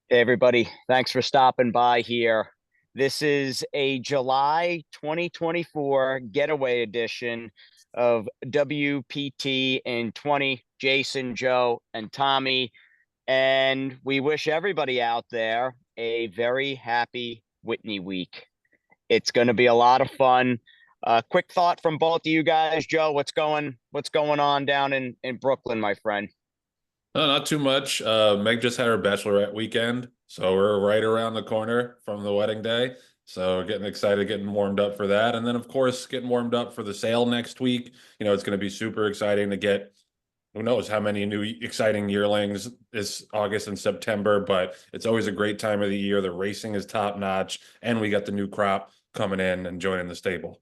Hey everybody, thanks for stopping by here. This is a July 2024 getaway edition of WPT in 20. Jason, Joe, and Tommy. And we wish everybody out there a very happy Whitney week. It's going to be a lot of fun. Quick thought from both of you guys. Joe, what's going on down in Brooklyn, my friend? No, not too much. Meg just had her bachelorette weekend, so we're right around the corner from the wedding day. So getting excited, getting warmed up for that. And then, of course, getting warmed up for the sale next week. It's going to be super exciting to get who knows how many new exciting yearlings this August and September, but it's always a great time of the year. The racing is top notch, and we got the new crop coming in and joining the stable.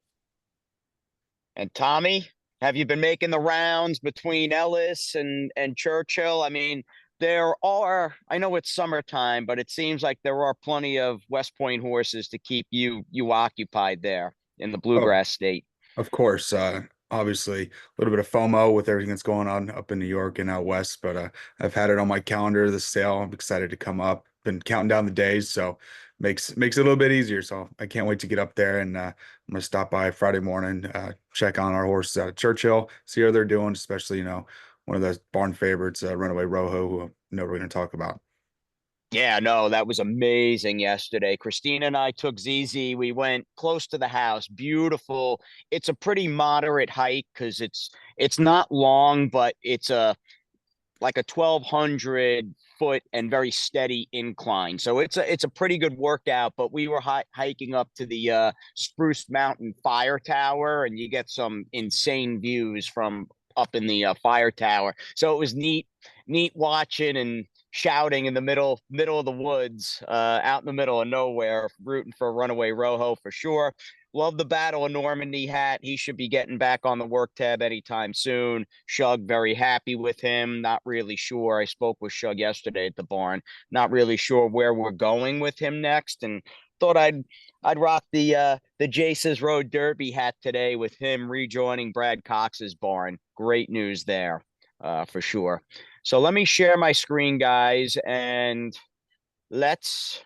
And Tommy, have you been making the rounds between Ellis and Churchill? I mean, there are, I know it's summertime, but it seems like there are plenty of West Point horses to keep you occupied there in the Oh, Bluegrass State. of course. Obviously, a little bit of FOMO with everything that's going on up in New York and out west, but I've had it on my calendar, the sale. I'm excited to come up. Been counting down the days, so makes it a little bit easier. So I can't wait to get up there, and I'm gonna stop by Friday morning, check on our horses out of Churchill, see how they're doing, especially one of those barn favorites, Runaway Rojo, who I know we're gonna talk about. Yeah, no, that was amazing yesterday. Christina and I took ZZ. We went close to the house. Beautiful. It's a pretty moderate hike because it's not long, but it's a like a 1,200 foot and very steady incline. So it's a pretty good workout. But we were hiking up to the Spruce Mountain Fire Tower, and you get some insane views from up in the fire tower. So it was neat watching and shouting in the middle of the woods, out in the middle of nowhere, rooting for Runaway Rojo for sure. Love the Battle of Normandy hat. He should be getting back on the work tab anytime soon. Shug, very happy with him. Not really sure. I spoke with Shug yesterday at the barn. Not really sure where we're going with him next, and thought I'd rock the Jace's Road Derby hat today with him rejoining Brad Cox's barn. Great news there, for sure. So let me share my screen, guys, and let's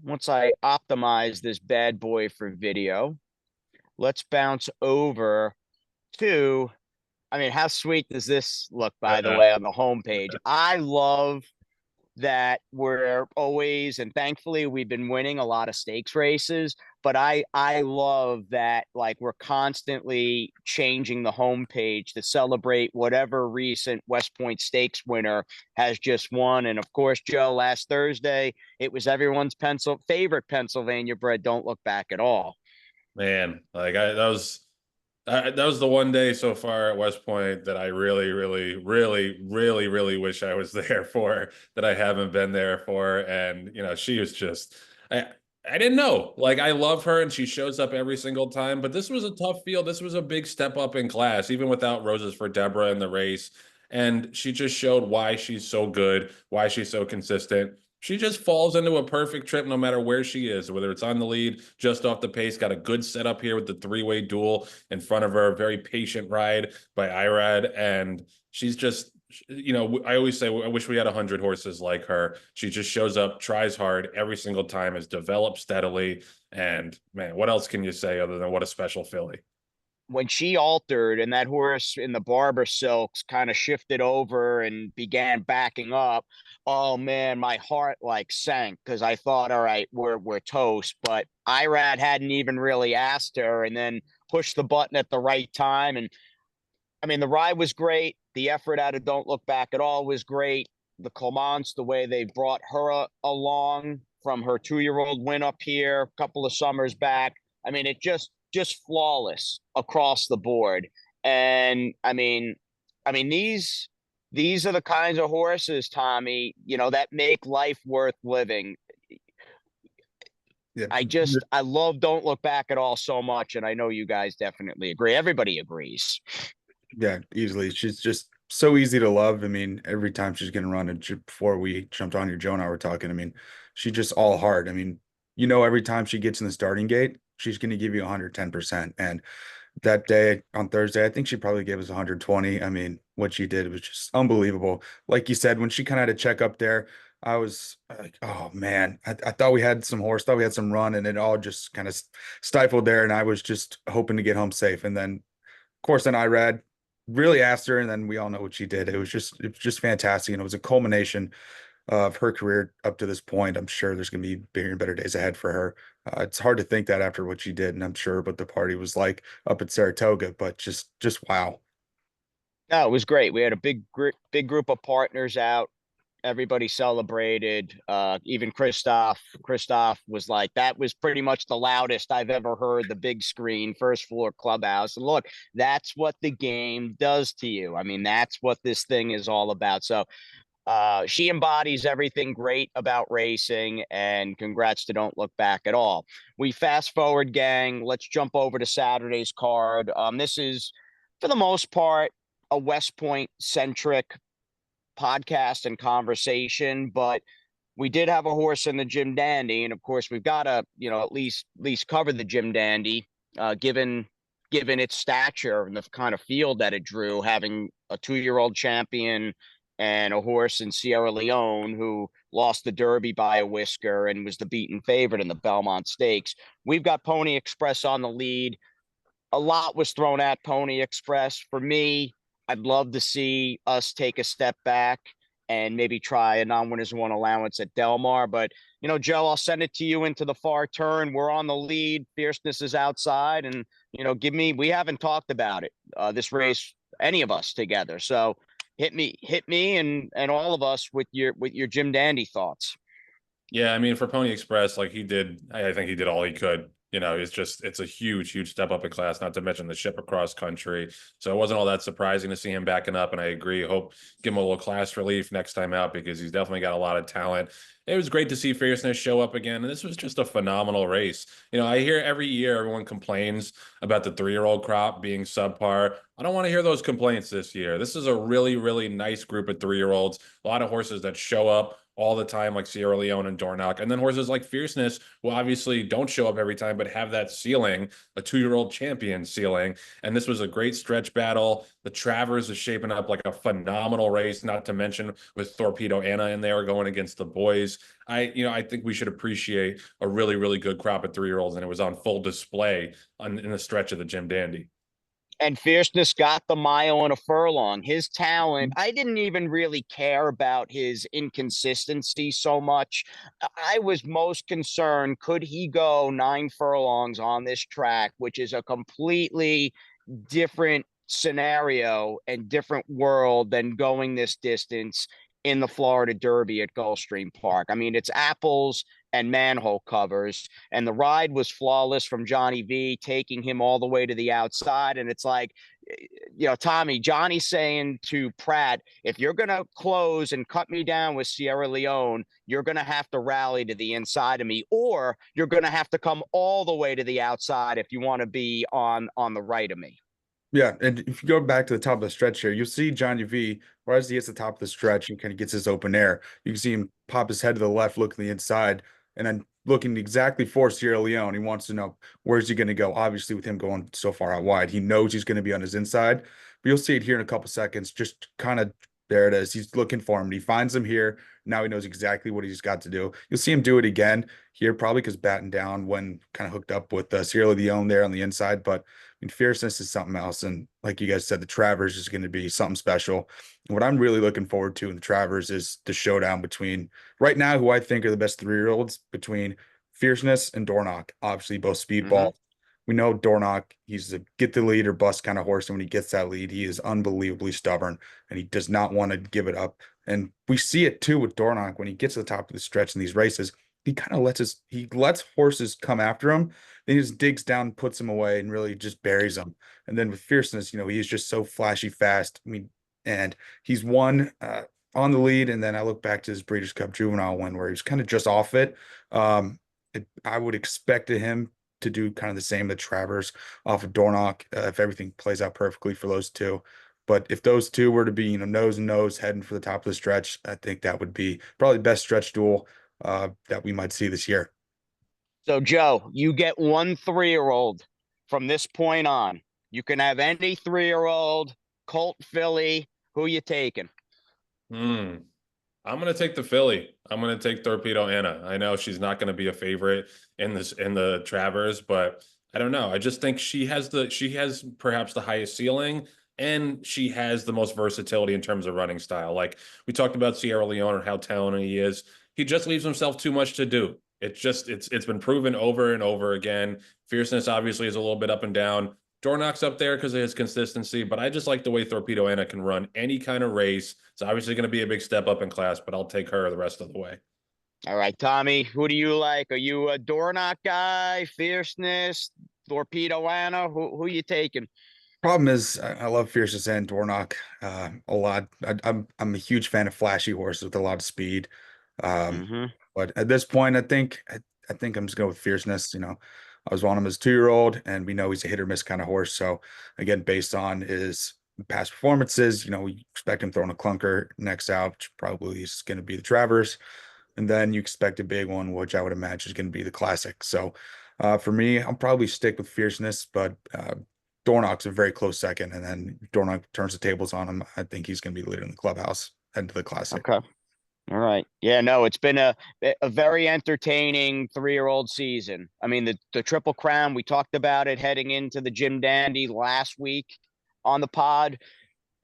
once I optimize this bad boy for video, let's bounce over to, I mean, how sweet does this look, by the way, on the homepage? I love that we're always, and thankfully we've been winning a lot of stakes races, but I love that, like, we're constantly changing the homepage to celebrate whatever recent West Point Stakes winner has just won. And of course, Joe, last Thursday it was everyone's favorite Pennsylvania bred Don't Look Back at All. Man, that was the one day so far at West Point that I really, really, really, really, really wish I was there for, that I haven't been there for. And, she was just, I didn't know. Like, I love her and she shows up every single time, but this was a tough field. This was a big step up in class, even without Roses for Deborah in the race. And she just showed why she's so good, why she's so consistent. She just falls into a perfect trip no matter where she is, whether it's on the lead, just off the pace, got a good setup here with the three-way duel in front of her, very patient ride by Irad. And she's just, I always say, I wish we had 100 horses like her. She just shows up, tries hard every single time, has developed steadily. And man, what else can you say other than what a special filly? When she altered and that horse in the Barber Silks kind of shifted over and began backing up, oh man, my heart like sank because I thought, all right, we're toast. But Irad hadn't even really asked her, and then pushed the button at the right time. And I mean, the ride was great. The effort out of Don't Look Back at All was great. The Clements, the way they brought her along from her 2-year-old win up here a couple of summers back. I mean, it just flawless across the board. And I mean these are the kinds of horses, Tommy, that make life worth living. Yeah. I love Don't Look Back at All so much, and I know you guys definitely agree. Everybody agrees. Yeah, easily. She's just so easy to love. I mean, every time she's gonna run, and before we jumped on here, Joe and I were talking. I mean, she just all hard. I mean, every time she gets in the starting gate, she's gonna give you 110%. And that day on Thursday, I think she probably gave us 120. I mean, what she did was just unbelievable. Like you said, when she kind of had to check up there, I was like, oh man, I thought we had some horse, thought we had some run, and it all just kind of stifled there. And I was just hoping to get home safe. And then, of course, then I read really asked her, and then we all know what she did. It was just fantastic, and it was a culmination of her career up to this point. I'm sure there's going to be bigger and better days ahead for her. It's hard to think that after what she did, and I'm sure what the party was like up at Saratoga, but just wow. No, it was great. We had a big group of partners out. Everybody celebrated. Even Christoph was like, that was pretty much the loudest I've ever heard the big screen, first floor clubhouse. And look, that's what the game does to you. I mean, that's what this thing is all about. So she embodies everything great about racing, and congrats to Don't Look Back at All. We fast forward, gang. Let's jump over to Saturday's card. This is, for the most part, a West Point centric podcast and conversation, but we did have a horse in the Jim Dandy, and of course we've got to, at least cover the Jim Dandy, given its stature and the kind of field that it drew, having a 2-year-old champion and a horse in Sierra Leone who lost the Derby by a whisker and was the beaten favorite in the Belmont Stakes. We've got Pony Express on the lead. A lot was thrown at Pony Express. For me, I'd love to see us take a step back and maybe try a non-winners one allowance at Del Mar. But, Joe, I'll send it to you into the far turn. We're on the lead. Fierceness is outside. And, we haven't talked about it, this race, any of us together. So hit me and all of us with your Jim Dandy thoughts. Yeah, I mean, for Pony Express, like I think he did all he could. It's a huge step up in class, not to mention the ship across country. So it wasn't all that surprising to see him backing up. And I agree. Hope give him a little class relief next time out, because he's definitely got a lot of talent. It was great to see Fierceness show up again. And this was just a phenomenal race. I hear every year everyone complains about the 3-year-old crop being subpar. I don't want to hear those complaints this year. This is a really, really nice group of 3-year-olds. A lot of horses that show up all the time, like Sierra Leone and Dornoch. And then horses like Fierceness, who obviously don't show up every time, but have that ceiling, a 2-year-old champion ceiling. And this was a great stretch battle. The Travers is shaping up like a phenomenal race, not to mention with Torpedo Anna in there going against the boys. I think we should appreciate a really, really good crop of 3-year-olds, and it was on full display in the stretch of the Jim Dandy. And Fierceness got the mile and a furlong. His talent, I didn't even really care about his inconsistency so much. I was most concerned, could he go 9 furlongs on this track, which is a completely different scenario and different world than going this distance in the Florida Derby at Gulfstream Park. I mean, it's apples and manhole covers, and the ride was flawless from Johnny V, taking him all the way to the outside. And it's like, Tommy, Johnny saying to Pratt, if you're going to close and cut me down with Sierra Leone, you're going to have to rally to the inside of me, or you're going to have to come all the way to the outside if you want to be on the right of me. Yeah, and if you go back to the top of the stretch here, you'll see Johnny V, right as he hits the top of the stretch and kind of gets his open air. You can see him pop his head to the left, looking the inside, and then looking exactly for Sierra Leone. He wants to know where's he going to go. Obviously, with him going so far out wide, he knows he's going to be on his inside. But you'll see it here in a couple seconds. Just kind of there it is. He's looking for him. And he finds him here. Now he knows exactly what he's got to do. You'll see him do it again here, probably because batting down when kind of hooked up with Sierra Leone there on the inside. But Fierceness is something else. And like you guys said, the Travers is going to be something special. And what I'm really looking forward to in the Travers is the showdown between right now, who I think are the best 3-year-olds, between Fierceness and Dornoch. Obviously, both speedball. We know Dornoch, he's a get the lead or bust kind of horse. And when he gets that lead, he is unbelievably stubborn and he does not want to give it up. And we see it too with Dornoch when he gets to the top of the stretch in these races. He kind of lets horses come after him. Then he just digs down, puts them away, and really just buries them. And then with Fierceness, he's just so flashy fast. I mean, and he's won on the lead. And then I look back to his Breeders' Cup Juvenile win where he was kind of just off it. I would expect him to do kind of the same, the Travers off of Dornoch, if everything plays out perfectly for those two. But if those two were to be, nose and nose heading for the top of the stretch, I think that would be probably the best stretch duel that we might see this year. So, Joe, you get one 3-year-old from this point on. You can have any 3-year-old, Colt, filly. Who you taking? I'm gonna take the Philly. I'm gonna take Torpedo Anna. I know she's not gonna be a favorite in the Travers, but I don't know. I just think she has perhaps the highest ceiling, and she has the most versatility in terms of running style. Like we talked about Sierra Leone and how talented he is. He just leaves himself too much to do. It's been proven over and over again. Fierceness obviously is a little bit up and down. Dornock's up there because of his consistency, but I just like the way Torpedo Anna can run any kind of race. It's obviously going to be a big step up in class, but I'll take her the rest of the way. All right, Tommy, who do you like? Are you a Dornock guy, Fierceness, Torpedo Anna? Who you taking? Problem is, I love Fierceness and Dornock a lot. I'm a huge fan of flashy horses with a lot of speed. Um, Mm-hmm. but at this point, I think I'm just going with Fierceness. You know, I was on him as a 2-year-old, and we know he's a hit or miss kind of horse. So again, based on his past performances, you know, we expect him throwing a clunker next out, which probably is going to be the Travers. And then you expect a big one, which I would imagine is going to be the Classic. So for me, I'll probably stick with Fierceness, but Dornock's a very close second. And then Dornock turns the tables on him. I think he's going to be the leader in the clubhouse and to the Classic. Okay. All right. Yeah, no, it's been a very entertaining 3-year-old season. I mean, the Triple Crown, we talked about it heading into the Jim Dandy last week on the pod.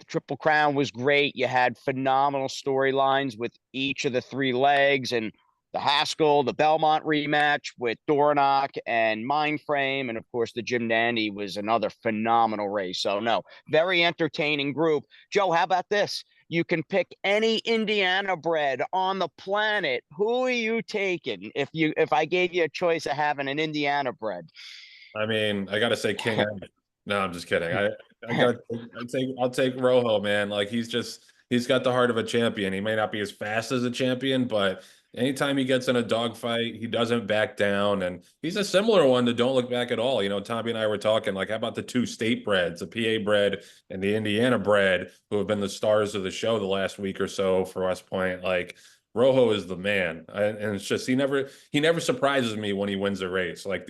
The Triple Crown was great. You had phenomenal storylines with each of the 3 legs, and the Haskell, the Belmont rematch with Dornock and Mindframe, and of course the Jim Dandy was another phenomenal race. So no, very entertaining group. Joe, how about this? You can pick any Indiana bred on the planet. Who are you taking if I gave you a choice of having an Indiana bred? I mean, I gotta say King Ed. No, I'm just kidding. I'll take Rojo, man. Like he's got the heart of a champion. He may not be as fast as a champion, but anytime he gets in a dogfight, he doesn't back down. And he's a similar one to Don't Look Back at All. You know, Tommy and I were talking, like, how about the 2 state breds, the PA bred and the Indiana bred, who have been the stars of the show the last week or so for West Point? Like Rojo is the man, and it's just he never surprises me when he wins a race. Like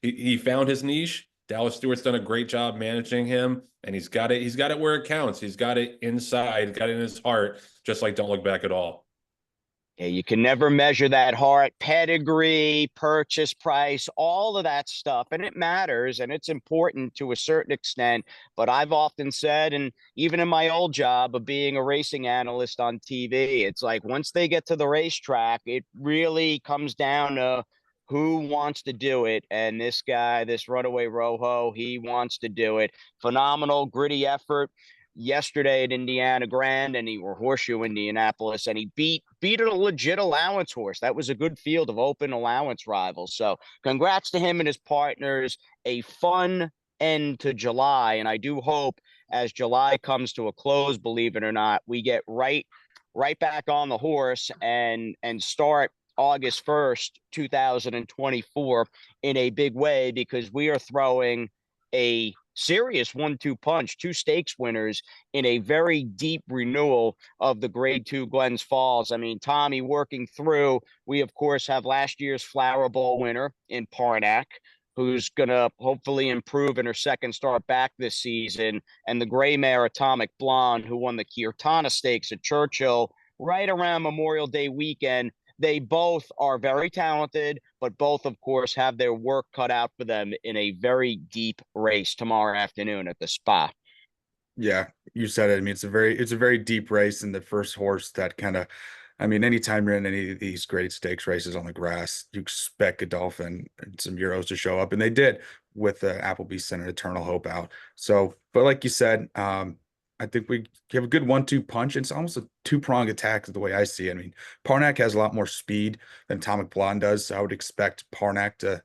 he found his niche. Dallas Stewart's done a great job managing him, and he's got it where it counts. He's got it inside, got it in his heart, just like Don't Look Back at All. Yeah, you can never measure that heart, pedigree, purchase price, all of that stuff. And it matters and it's important to a certain extent. But I've often said, and even in my old job of being a racing analyst on TV, it's like once they get to the racetrack, it really comes down to who wants to do it. And this guy, this Runaway Rojo, he wants to do it. Phenomenal, gritty effort yesterday at Indiana Grand or Horseshoe Indianapolis, and he beat a legit allowance horse. That was a good field of open allowance rivals. So congrats to him and his partners. A fun end to July, and I do hope as July comes to a close, believe it or not, we get right back on the horse and start August 1st, 2024 in a big way, because we are throwing a serious 1-2 punch, 2 stakes winners in a very deep renewal of the Grade 2 Glens Falls. I mean, Tommy, working through, we of course have last year's Flower Bowl winner in Parnac, who's going to hopefully improve in her second start back this season, and the gray mare Atomic Blonde, who won the Kirtana Stakes at Churchill right around Memorial Day weekend. They both are very talented, but both, of course, have their work cut out for them in a very deep race tomorrow afternoon at the Spa. Yeah, you said it. I mean, it's a very deep race, and the first horse that kind of, I mean, anytime you're in any of these great stakes races on the grass, you expect a Dolphin and some Euros to show up, and they did with the Appleby Center Eternal Hope out. So, but like you said, I think we have a good 1-2 punch. It's almost a 2-prong attack, is the way I see it. I mean, Parnac has a lot more speed than Atomic Blonde does, so I would expect Parnac to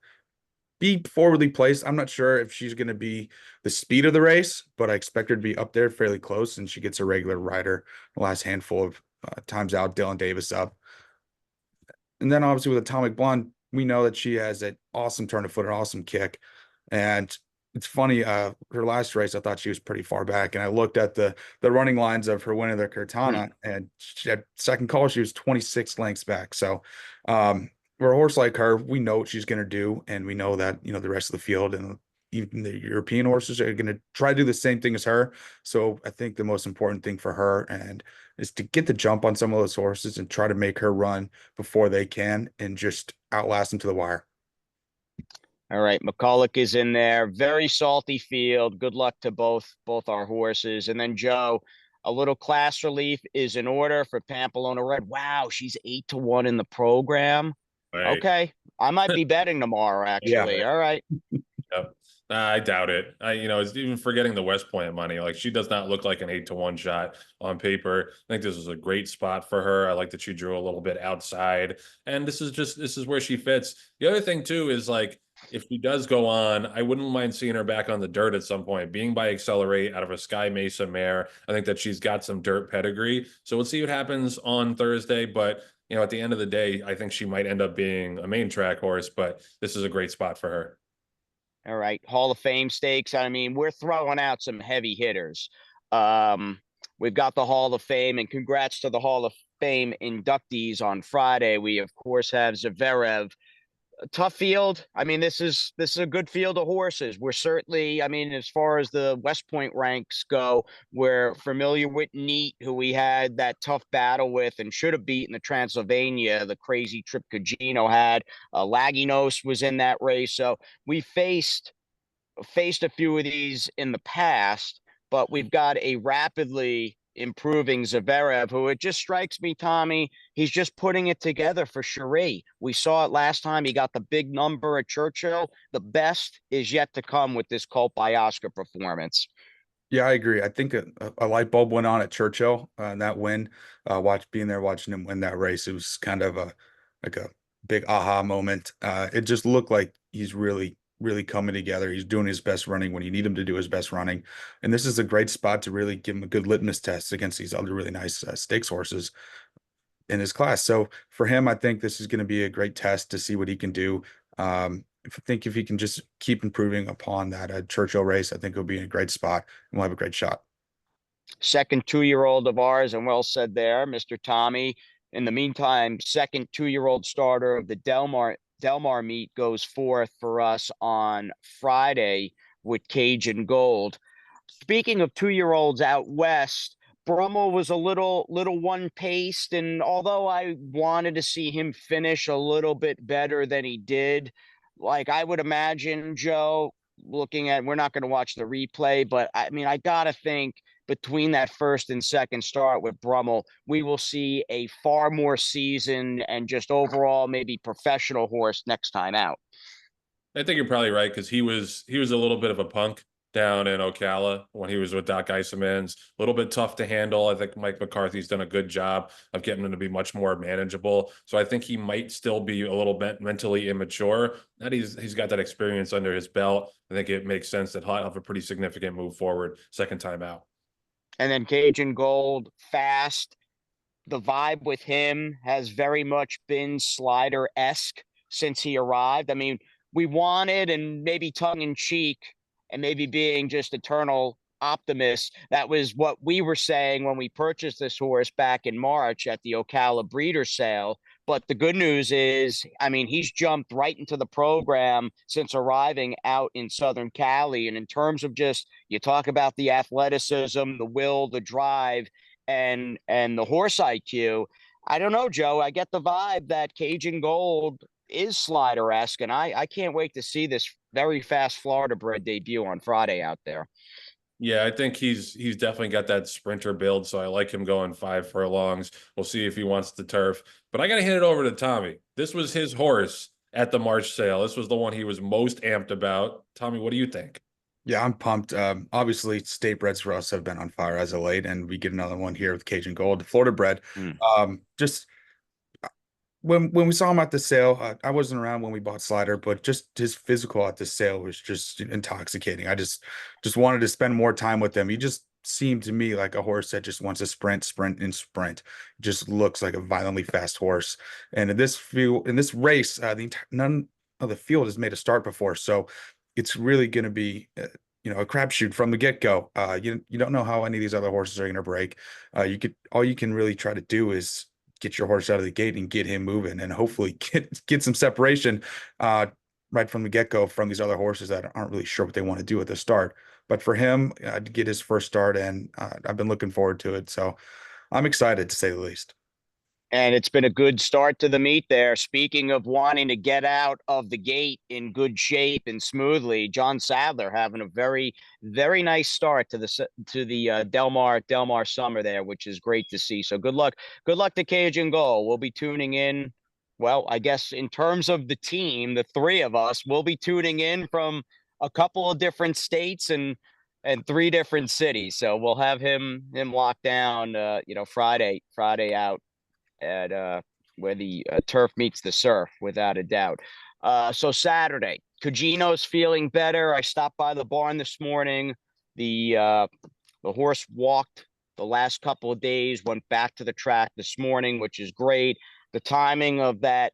be forwardly placed. I'm not sure if she's going to be the speed of the race, but I expect her to be up there fairly close, and she gets a regular rider the last handful of times out. Dylan Davis up. And then obviously with Atomic Blonde, we know that she has an awesome turn of foot, an awesome kick. And it's funny, her last race, I thought she was pretty far back. And I looked at the running lines of her winning the Kirtana, and she had second call, she was 26 lengths back. So for a horse like her, we know what she's going to do. And we know that, you know, the rest of the field and even the European horses are going to try to do the same thing as her. So I think the most important thing for her and is to get the jump on some of those horses and try to make her run before they can and just outlast them to the wire. All right, McCulloch is in there. Very salty field. Good luck to both our horses. And then Joe, a little class relief is in order for Pamplona Red. Wow, she's 8-1 in the program. Right. Okay, I might be betting tomorrow. Yeah. Actually, all right. Yep. I doubt it. It's even forgetting the West Point money. Like, she does not look like an 8-1 shot on paper. I think this is a great spot for her. I like that she drew a little bit outside, and this is where she fits. The other thing too is, like, if she does go on, I wouldn't mind seeing her back on the dirt at some point. Being by Accelerate out of a Sky Mesa mare, I think that she's got some dirt pedigree. So we'll see what happens on Thursday. But at the end of the day, I think she might end up being a main track horse. But this is a great spot for her. All right, Hall of Fame stakes. I mean, we're throwing out some heavy hitters. We've got the Hall of Fame, and congrats to the Hall of Fame inductees on Friday. We, of course, have Zverev. A tough field. I mean, this is a good field of horses. We're certainly, I mean, as far as the West Point ranks go, we're familiar with Neat, who we had that tough battle with and should have beaten the Transylvania, the crazy trip Cugino had. Laginos was in that race. So we faced a few of these in the past, but we've got a rapidly improving Zverev, who, it just strikes me, Tommy, he's just putting it together for Cherie. We saw it last time. He got the big number at Churchill. The best is yet to come with this Colt by Oscar performance. Yeah, I agree. I think a light bulb went on at Churchill in that win. Being there, watching him win that race, it was kind of like a big aha moment. It just looked like he's really, really coming together. He's doing his best running when you need him to do his best running, and this is a great spot to really give him a good litmus test against these other really nice stakes horses in his class. So for him, I think this is going to be a great test to see what he can do. If he can just keep improving upon that Churchill race, I think he'll be in a great spot and we'll have a great shot. Second 2-year-old of ours, and well said there, Mr. Tommy. In the meantime, second 2-year-old starter of the Delmar meet goes forth for us on Friday with Cajun Gold. Speaking of 2-year-olds out west, Brummel was a little one-paced, and although I wanted to see him finish a little bit better than he did, like I would imagine, Joe, looking at, we're not going to watch the replay, but I mean, I got to think between that first and second start with Brummel, we will see a far more seasoned and just overall maybe professional horse next time out. I think you're probably right, because he was a little bit of a punk down in Ocala when he was with Doc Iserman's. A little bit tough to handle. I think Mike McCarthy's done a good job of getting him to be much more manageable. So I think he might still be a little bit mentally immature. That he's got that experience under his belt. I think it makes sense that he'll have a pretty significant move forward second time out. And then Cajun Gold, fast. The vibe with him has very much been Slider-esque since he arrived. I mean, we wanted, and maybe tongue in cheek, and maybe being just eternal optimists, that was what we were saying when we purchased this horse back in March at the Ocala breeder sale. But the good news is, I mean, he's jumped right into the program since arriving out in Southern Cali. And in terms of just, you talk about the athleticism, the will, the drive, and the horse IQ. I don't know, Joe. I get the vibe that Cajun Gold is Slider-esque, and I can't wait to see this very fast Florida bred debut on Friday out there. Yeah, I think he's definitely got that sprinter build, so I like him going 5 furlongs. We'll see if he wants the turf. But I got to hand it over to Tommy. This was his horse at the March sale. This was the one he was most amped about. Tommy, what do you think? Yeah, I'm pumped. Obviously, state breds for us have been on fire as of late, and we get another one here with Cajun Gold, Florida bred. Just when we saw him at the sale, I wasn't around when we bought Slider, but just his physical at the sale was just intoxicating. I just wanted to spend more time with him. He just seemed to me like a horse that just wants to sprint, sprint, and sprint. Just looks like a violently fast horse. And in this race, none of the field has made a start before, so it's really going to be a crapshoot from the get-go. You don't know how any of these other horses are going to break. All you can really try to do is get your horse out of the gate and get him moving, and hopefully get some separation right from the get-go from these other horses that aren't really sure what they want to do at the start. But for him to get his first start, and I've been looking forward to it. So I'm excited to say the least. And it's been a good start to the meet there. Speaking of wanting to get out of the gate in good shape and smoothly, John Sadler having a very, very nice start to the Del Mar Summer there, which is great to see. So good luck to Cajun Gold. We'll be tuning in. Well, I guess in terms of the team, the three of us will be tuning in from a couple of different states and three different cities. So we'll have him locked down. Friday out at where the turf meets the surf, without a doubt. So Saturday, Cugino's feeling better. I stopped by the barn this morning. The horse walked the last couple of days, went back to the track this morning, which is great. The timing of that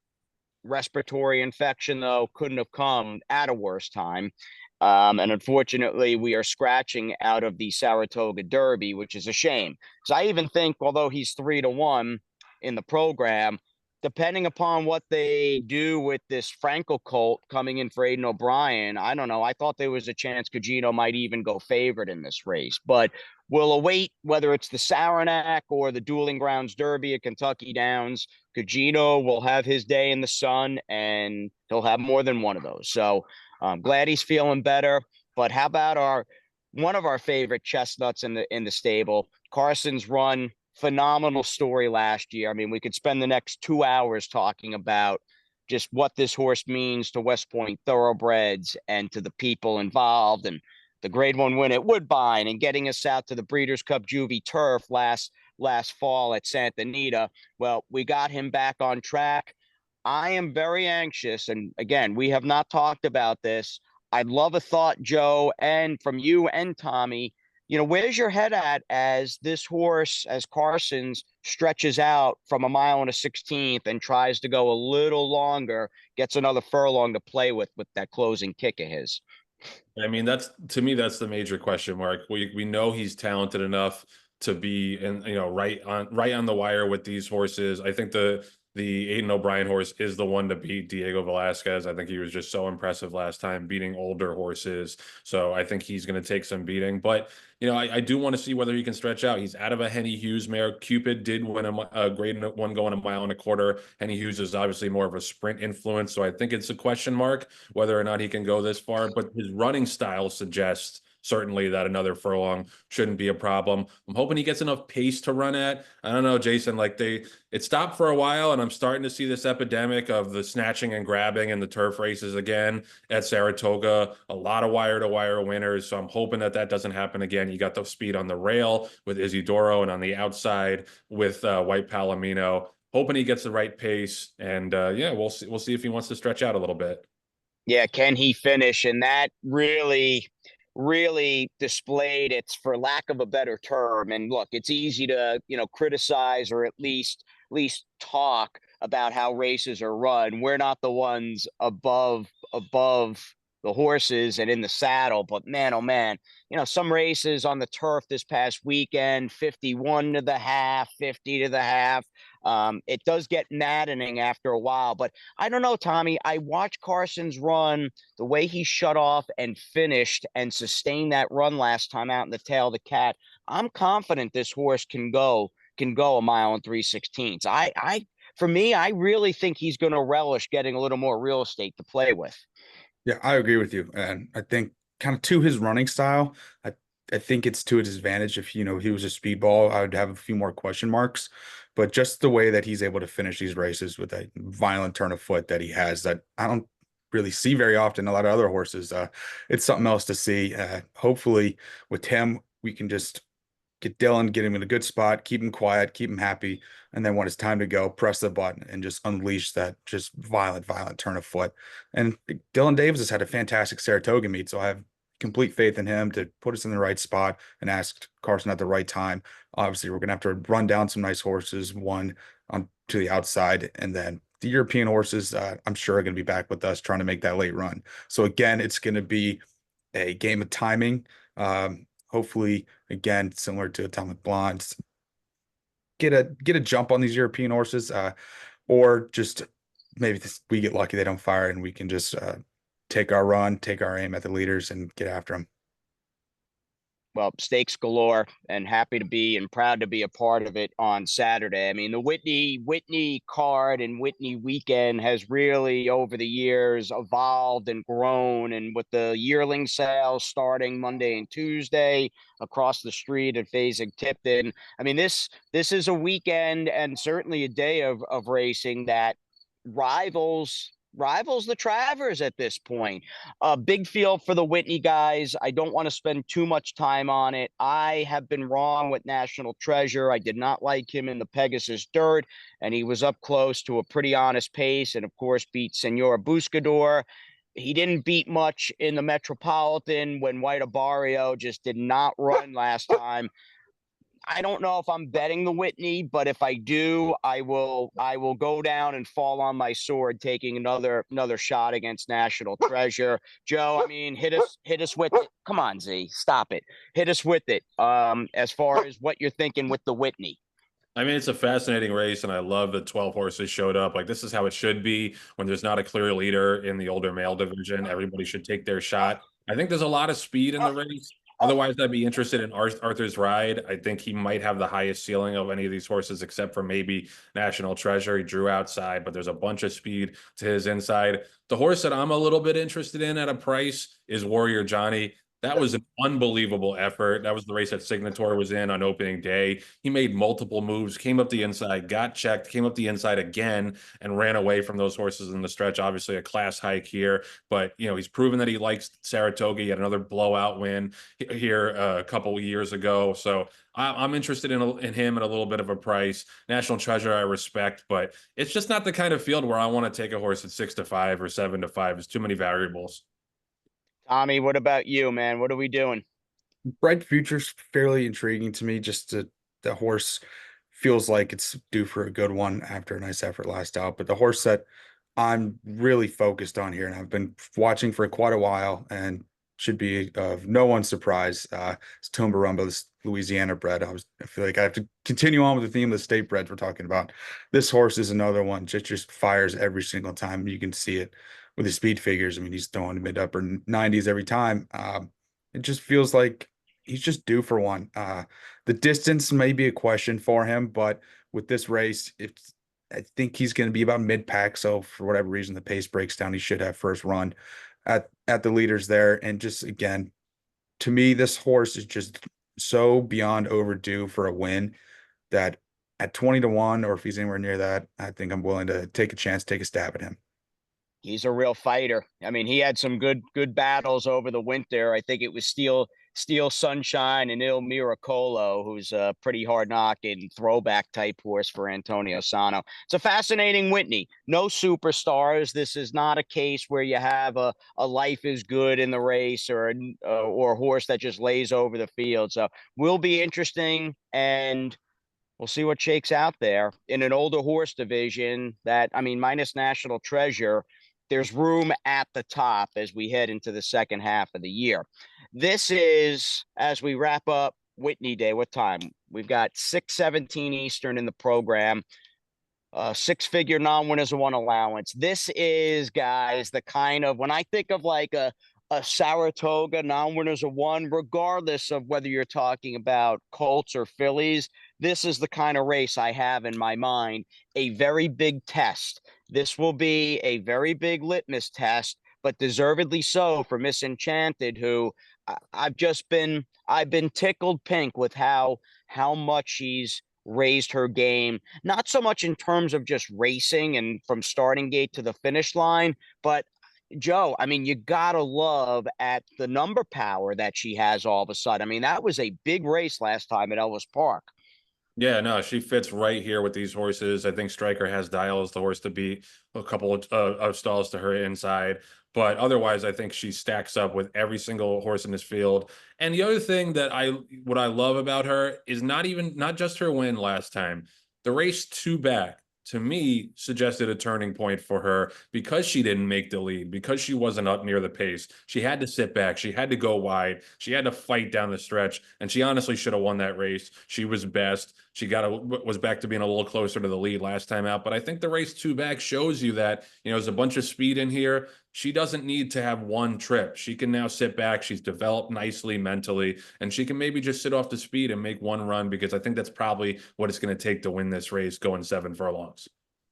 respiratory infection, though, couldn't have come at a worse time. And unfortunately, we are scratching out of the Saratoga Derby, which is a shame. So I even think, although he's 3-1 in the program, depending upon what they do with this Frankel colt coming in for Aiden O'Brien, I don't know. I thought there was a chance Cugino might even go favorite in this race, but we'll await whether it's the Saranac or the Dueling Grounds Derby at Kentucky Downs. Cugino will have his day in the sun, and he'll have more than one of those. So I'm glad he's feeling better. But how about one of our favorite chestnuts in the stable, Carson's Run? Phenomenal story last year. I mean, we could spend the next 2 hours talking about just what this horse means to West Point Thoroughbreds and to the people involved, and the Grade 1 win at Woodbine and getting us out to the Breeders' Cup Juvie Turf last fall at Santa Anita. Well, we got him back on track. I am very anxious, and again, we have not talked about this. I'd love a thought, Joe, and from you and Tommy. Where's your head at as this horse, as Carson's, stretches out from a mile and a 16th and tries to go a little longer, gets another furlong to play with that closing kick of his? I mean, that's to me, that's the major question mark. We know he's talented enough to be right on the wire with these horses. I think the Aiden O'Brien horse is the one to beat Diego Velasquez. I think he was just so impressive last time beating older horses. So I think he's going to take some beating. But I do want to see whether he can stretch out. He's out of a Henny Hughes mare. Cupid did win a Grade 1 going a mile and a quarter. Henny Hughes is obviously more of a sprint influence. So I think it's a question mark whether or not he can go this far. But his running style suggests certainly that another furlong shouldn't be a problem. I'm hoping he gets enough pace to run at. I don't know, Jason, it stopped for a while, and I'm starting to see this epidemic of the snatching and grabbing in the turf races again at Saratoga. A lot of wire-to-wire winners, so I'm hoping that doesn't happen again. You got the speed on the rail with Isidoro and on the outside with White Palomino. Hoping he gets the right pace, and we'll see. We'll see if he wants to stretch out a little bit. Yeah, can he finish? And that really displayed its, for lack of a better term. And look, it's easy to, criticize or at least talk about how races are run. We're not the ones above the horses and in the saddle, but man, oh man, some races on the turf this past weekend, 51 to the half, 50 to the half. It does get maddening after a while, but I don't know, Tommy. I watched Carson's Run, the way he shut off and finished and sustained that run last time out in the Tail of the Cat. I'm confident this horse can go a mile and 3/16. For me, I really think he's going to relish getting a little more real estate to play with. Yeah, I agree with you. And I think kind of to his running style, I think it's to his advantage. If, he was a speedball, I would have a few more question marks. But just the way that he's able to finish these races with a violent turn of foot that he has, that I don't really see very often. A lot of other horses, it's something else to see. Hopefully with him, we can just get Dylan, get him in a good spot, keep him quiet, keep him happy, and then when it's time to go, press the button and just unleash that just violent turn of foot. And Dylan Davis has had a fantastic Saratoga meet, so I have complete faith in him to put us in the right spot and ask Carson at the right time. Obviously, we're gonna have to run down some nice horses, one on to the outside, and then the European horses, I'm sure are going to be back with us trying to make that late run. So again, it's going to be a game of timing. Hopefully, again, similar to Atomic Blondes, get a jump on these European horses, or just maybe we get lucky they don't fire and we can just take our run, take our aim at the leaders, and get after them. well, stakes galore, and happy to be and proud to be a part of it on Saturday. I mean, the Whitney card and Whitney weekend has really over the years evolved and grown. And with the yearling sales starting Monday and Tuesday across the street at Fasig-Tipton, I mean, this is a weekend and certainly a day of racing that rivals the Travers at this point. A big field for the Whitney guys. I don't want to spend too much time on it. I have been wrong with National Treasure. I did not like him in the Pegasus Dirt, and he was up close to a pretty honest pace, and of course beat Senor Buscador. He didn't beat much in the Metropolitan when White Barrio just did not run last time. I don't know if I'm betting the Whitney, but if I do, I will go down and fall on my sword, taking another shot against National Treasure. Joe, I mean, hit us with it. Come on, Z, stop it. Hit us with it. As far as what you're thinking with the Whitney. I mean, it's a fascinating race, and I love that 12 horses showed up. Like, this is how it should be when there's not a clear leader in the older male division. Everybody should take their shot. I think there's a lot of speed in the race. Otherwise, I'd be interested in Arthur's Ride. I think he might have the highest ceiling of any of these horses, except for maybe National Treasure. He drew outside, but there's a bunch of speed to his inside. The horse that I'm a little bit interested in at a price is Warrior Johnny. That was an unbelievable effort. That was the race that Signator was in on opening day. He made multiple moves, came up the inside, got checked, came up the inside again, and ran away from those horses in the stretch. Obviously, a class hike here, but he's proven that he likes Saratoga. He had another blowout win here a couple of years ago. So I'm interested in him at a little bit of a price. National Treasure, I respect, but it's just not the kind of field where I want to take a horse at 6-5 or 7-5. There's too many variables. Tommy, what about you, man? What are we doing? Bright Future's fairly intriguing to me. The horse feels like it's due for a good one after a nice effort last out. But the horse that I'm really focused on here, and I've been watching for quite a while, and should be of no one's surprise, it's Tumbarumba, this Louisiana bred. I feel like I have to continue on with the theme of the state breds we're talking about. This horse is another one just fires every single time. You can see it with his speed figures. I mean, he's throwing mid upper 90s every time. It just feels like he's just due for one. The distance may be a question for him, but with this race, I think he's going to be about mid pack. So for whatever reason, the pace breaks down. He should have first run at the leaders there. And just again, to me, this horse is just so beyond overdue for a win that at 20-1, or if he's anywhere near that, I think I'm willing to take a chance, take a stab at him. He's a real fighter. I mean, he had some good battles over the winter. I think it was Steel Sunshine and Il Miracolo, who's a pretty hard knocking throwback type horse for Antonio Sano. It's a fascinating Whitney. No superstars. This is not a case where you have a life is good in the race or a horse that just lays over the field. So will be interesting, and we'll see what shakes out there in an older horse division that, I mean, minus National Treasure, there's room at the top as we head into the second half of the year. This is, as we wrap up Whitney Day, what time? We've got 6:17 Eastern in the program. Six-figure non-winners of one allowance. This is, guys, the kind of, when I think of like a Saratoga non-winners of one, regardless of whether you're talking about Colts or Fillies, this is the kind of race I have in my mind. A very big test. This will be a very big litmus test, but deservedly so for Miss Enchanted, who I've been tickled pink with how much she's raised her game, not so much in terms of just racing and from starting gate to the finish line, but Joe, I mean, you gotta love at the number power that she has all of a sudden. I mean, that was a big race last time at Ellis Park. Yeah, no, she fits right here with these horses. I think Striker has Dial as the horse to beat, a couple of stalls to her inside. But otherwise, I think she stacks up with every single horse in this field. And the other thing that what I love about her is not just her win last time. The race two back, to me, suggested a turning point for her because she didn't make the lead, because she wasn't up near the pace. She had to sit back. She had to go wide. She had to fight down the stretch. And she honestly should have won that race. She was best. was back to being a little closer to the lead last time out. But I think the race 2 back shows you that, there's a bunch of speed in here. She doesn't need to have one trip. She can now sit back. She's developed nicely mentally, and she can maybe just sit off the speed and make one run, because I think that's probably what it's going to take to win this race going 7 furlongs.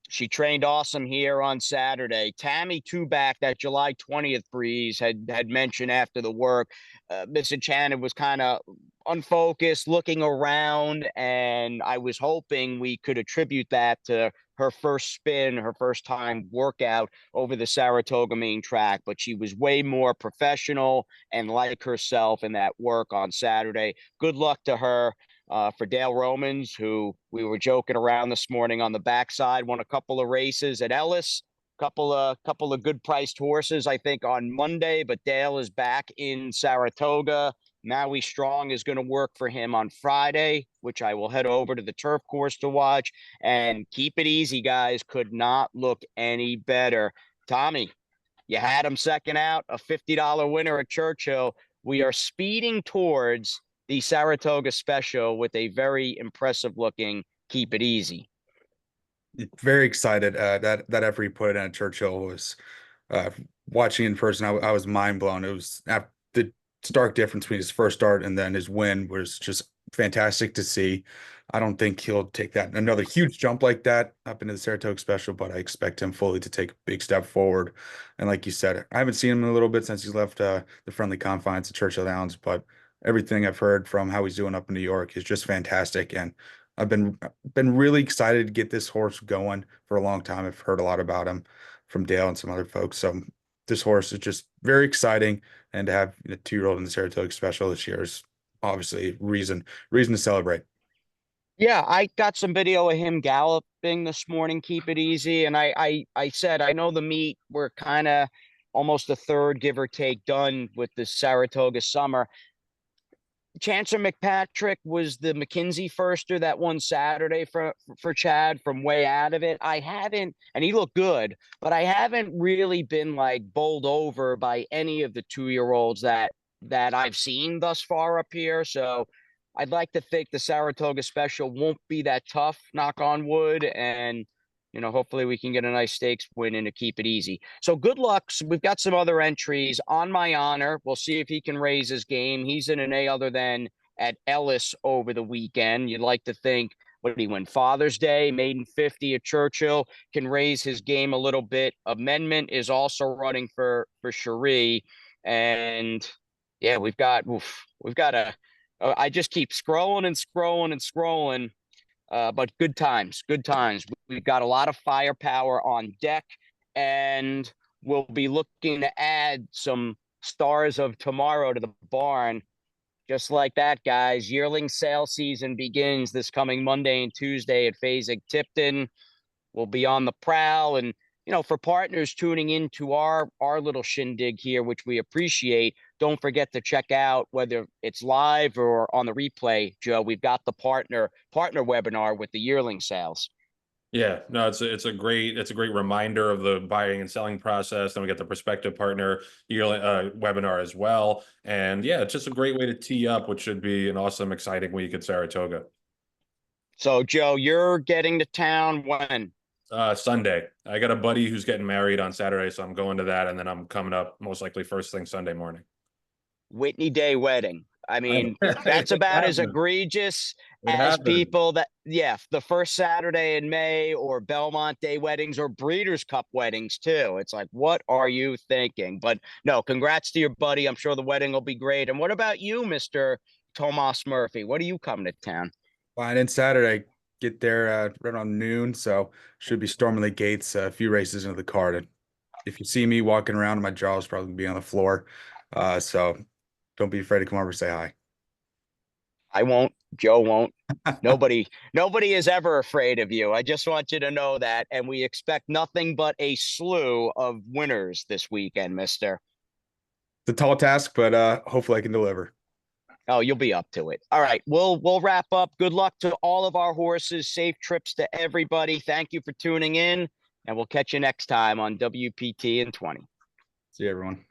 She trained awesome here on Saturday. Tammy Tuback, that July 20th breeze, had mentioned after the work, Miss Enchanted was kind of unfocused, looking around, and I was hoping we could attribute that to her first spin, her first time workout over the Saratoga main track. But she was way more professional and like herself in that work on Saturday. Good luck to her. For Dale Romans, who we were joking around this morning on the backside, won a couple of races at Ellis, couple of good priced horses, I think, on Monday. But Dale is back in Saratoga. Maui Strong is going to work for him on Friday, which I will head over to the turf course to watch. And Keep It Easy, guys, could not look any better. Tommy, you had him second out, a $50 winner at Churchill. We are speeding towards the Saratoga Special with a very impressive looking Keep It Easy. Very excited. That effort he put in at Churchill was, watching in person, I was mind blown. It was the stark difference between his first start and then his win was just fantastic to see. I don't think he'll take that another huge jump like that up into the Saratoga Special, but I expect him fully to take a big step forward. And like you said, I haven't seen him in a little bit since he's left the friendly confines of Churchill Downs, but everything I've heard from how he's doing up in New York is just fantastic. And I've been really excited to get this horse going for a long time. I've heard a lot about him from Dale and some other folks. So this horse is just very exciting, and to have a 2-year-old in the Saratoga Special this year is obviously reason to celebrate. Yeah, I got some video of him galloping this morning, Keep It Easy. And I said, I know the meet, we're kind of almost a third, give or take, done with the Saratoga summer. Chancellor McPatrick was the McKinsey firster that won Saturday for Chad from way out of it. I haven't, and he looked good, but I haven't really been like bowled over by any of the 2-year-olds that I've seen thus far up here. So I'd like to think the Saratoga Special won't be that tough, knock on wood, and hopefully we can get a nice stakes win and to Keep It Easy. So good luck. So we've got some other entries. On My Honor, we'll see if he can raise his game. He's in an A other than at Ellis over the weekend. You'd like to think, what did he win? Father's Day, Maiden 50 at Churchill, can raise his game a little bit. Amendment is also running for Cherie. And yeah, we've got I just keep scrolling and scrolling and scrolling. But good times. We've got a lot of firepower on deck, and we'll be looking to add some stars of tomorrow to the barn. Just like that, guys. Yearling sale season begins this coming Monday and Tuesday at Fasig-Tipton. We'll be on the prowl, and for partners tuning into our little shindig here, which we appreciate, don't forget to check out, whether it's live or on the replay, Joe, we've got the partner webinar with the yearling sales. Yeah, no, it's a great reminder of the buying and selling process. Then we get the prospective partner yearling webinar as well. And yeah, it's just a great way to tee up what should be an awesome, exciting week at Saratoga. So Joe, you're getting to town when? Sunday. I got a buddy who's getting married on Saturday, so I'm going to that, and then I'm coming up most likely first thing Sunday morning. Whitney Day wedding. I mean, that's about as egregious as people that, the first Saturday in May, or Belmont Day weddings, or Breeders' Cup weddings too. It's like, what are you thinking? But no, congrats to your buddy. I'm sure the wedding will be great. And what about you, Mr. Tomas Murphy? What are you coming to town? Fine. And Saturday, get there right on noon, so should be storming the gates, a few races into the card. And if you see me walking around, my jaw is probably gonna be on the floor. So don't be afraid to come over and say hi. I won't. Joe won't. Nobody is ever afraid of you. I just want you to know that. And we expect nothing but a slew of winners this weekend, mister. It's a tall task, but hopefully I can deliver. Oh, you'll be up to it. All right. We'll wrap up. Good luck to all of our horses. Safe trips to everybody. Thank you for tuning in, and we'll catch you next time on WPT in 20. See you, everyone.